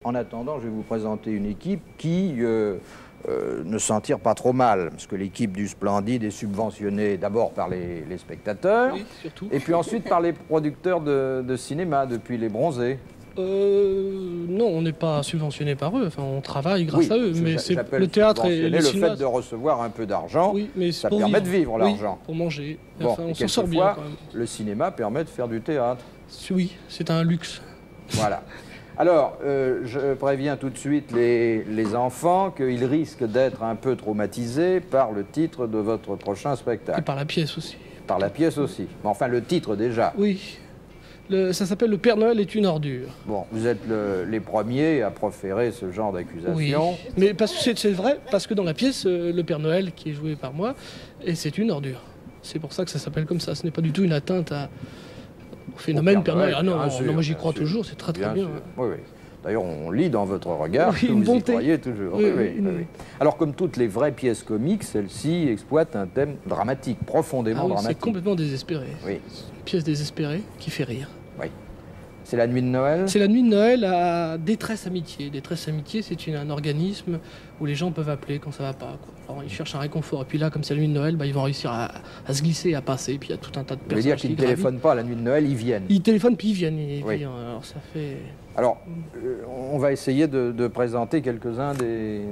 En attendant, je vais vous présenter une équipe qui ne s'en tire pas trop mal, parce que l'équipe du Splendide est subventionnée d'abord par les spectateurs, oui, surtout. Et puis ensuite par les producteurs de cinéma, depuis Les Bronzés. Non, on n'est pas subventionné par eux, enfin, on travaille grâce à eux, mais c'est le théâtre et le cinéma. Le fait de recevoir un peu d'argent, oui, mais ça permet de vivre l'argent. Pour manger, bon, enfin, on s'en sort bien quand même. Le cinéma permet de faire du théâtre. Oui, c'est un luxe. Voilà. Alors, je préviens tout de suite les enfants qu'ils risquent d'être un peu traumatisés par le titre de votre prochain spectacle. Et par la pièce aussi. Par la pièce aussi. Mais enfin, le titre déjà. Oui. Ça s'appelle Le Père Noël est une ordure. Bon, vous êtes les premiers à proférer ce genre d'accusation. Oui, mais c'est vrai, parce que dans la pièce, le Père Noël, qui est joué par moi, et c'est une ordure. C'est pour ça que ça s'appelle comme ça. Ce n'est pas du tout une atteinte au phénomène Père Noël. Ah non, moi j'y crois toujours, c'est très très bien. Oui, oui. D'ailleurs, on lit dans votre regard que vous y croyez toujours. Oui. Alors, comme toutes les vraies pièces comiques, celle-ci exploite un thème dramatique, profondément dramatique. C'est complètement désespéré. Oui. Une pièce désespérée qui fait rire. Oui. C'est la nuit de Noël? C'est la nuit de Noël à Détresse Amitié. Détresse Amitié, c'est un organisme où les gens peuvent appeler quand ça va pas, quoi. Alors, ils cherchent un réconfort. Et puis là, comme c'est la nuit de Noël, ils vont réussir à se glisser, à passer. Et puis il y a tout un tas de personnes. Vous voulez dire qu'ils ne téléphonent pas à la nuit de Noël, ils viennent? Ils téléphonent puis ils viennent. Oui. Alors ça fait... Alors, on va essayer de présenter quelques-uns des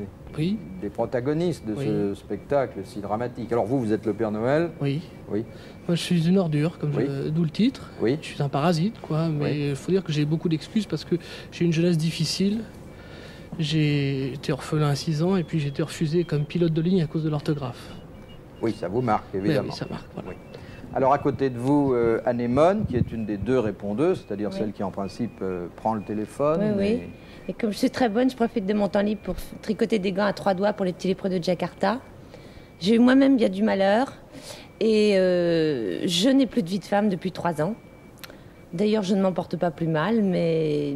protagonistes de ce spectacle si dramatique. Alors vous êtes le Père Noël? Oui. Oui. Moi, je suis une ordure, d'où le titre. Oui. Je suis un parasite, quoi. Mais il faut dire que j'ai beaucoup d'excuses parce que j'ai une jeunesse difficile. J'ai été orphelin à 6 ans et puis j'ai été refusé comme pilote de ligne à cause de l'orthographe. Oui, ça vous marque, évidemment. Oui, ça marque, voilà. Oui. Alors, à côté de vous, Anémone, qui est une des deux répondeuses, c'est-à-dire celle qui, en principe, prend le téléphone. Oui. Et comme je suis très bonne, je profite de mon temps libre pour tricoter des gants à 3 doigts pour les petits lépreux de Jakarta. J'ai eu moi-même bien du malheur. Et je n'ai plus de vie de femme depuis 3 ans. D'ailleurs, je ne m'en porte pas plus mal, mais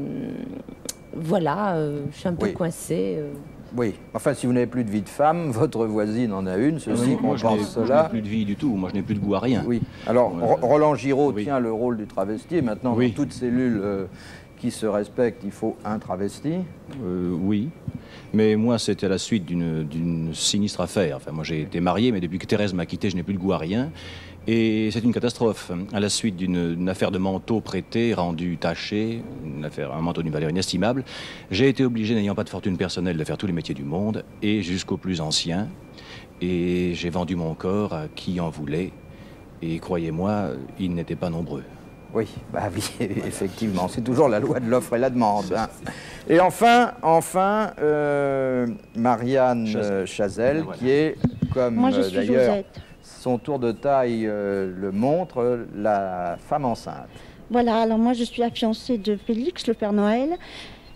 voilà, je suis un peu coincée. Oui, enfin, si vous n'avez plus de vie de femme, votre voisine en a une, ceci compense cela. Moi, je n'ai plus de vie du tout, moi, je n'ai plus de goût à rien. Oui, alors, Roland Giraud tient le rôle du travesti, et maintenant, dans toute cellule qui se respecte, il faut un travesti. Oui, mais moi, c'était à la suite d'une sinistre affaire. Enfin, moi, j'ai été marié, mais depuis que Thérèse m'a quitté, je n'ai plus de goût à rien. Et c'est une catastrophe. À la suite d'une affaire de manteau prêté, rendu taché, un manteau d'une valeur inestimable, j'ai été obligé, n'ayant pas de fortune personnelle, de faire tous les métiers du monde, et jusqu'au plus ancien. Et j'ai vendu mon corps à qui en voulait. Et croyez-moi, ils n'étaient pas nombreux. Oui, effectivement, c'est toujours la loi de l'offre et la demande. Hein. Et enfin, Marianne Chazelle, qui est, comme d'ailleurs son tour de taille le montre, la femme enceinte. Voilà, alors moi je suis la fiancée de Félix, le Père Noël,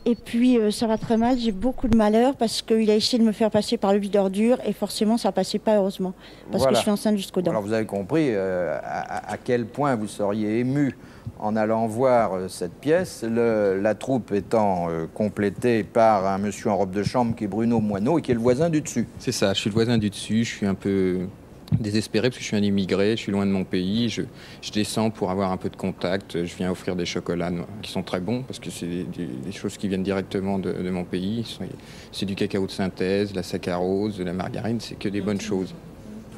et puis ça va très mal, j'ai beaucoup de malheur parce qu'il a essayé de me faire passer par le vide ordure et forcément ça ne passait pas heureusement, parce que je suis enceinte jusqu'aux dents. Alors vous avez compris à quel point vous seriez ému en allant voir cette pièce, la troupe étant complétée par un monsieur en robe de chambre qui est Bruno Moineau et qui est le voisin du dessus. C'est ça, je suis le voisin du dessus, je suis un peu désespéré parce que je suis un immigré, je suis loin de mon pays, je descends pour avoir un peu de contact, je viens offrir des chocolats qui sont très bons parce que c'est des choses qui viennent directement de mon pays, c'est du cacao de synthèse, la saccharose, de la margarine, c'est que des bonnes choses.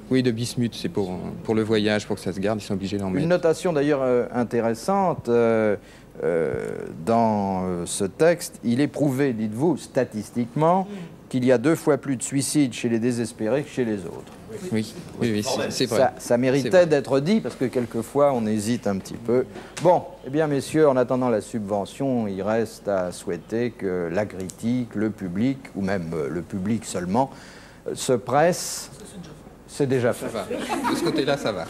Oui, de bismuth, c'est pour le voyage, pour que ça se garde, ils sont obligés d'en mettre. Une notation d'ailleurs intéressante, dans ce texte, il est prouvé, dites-vous, statistiquement, qu'il y a 2 fois plus de suicides chez les désespérés que chez les autres. Oui, c'est vrai. Ça méritait d'être dit, parce que quelquefois, on hésite un petit peu. Bon, eh bien, messieurs, en attendant la subvention, il reste à souhaiter que la critique, le public, ou même le public seulement, se presse. C'est déjà fait. Ça va. De ce côté-là, ça va.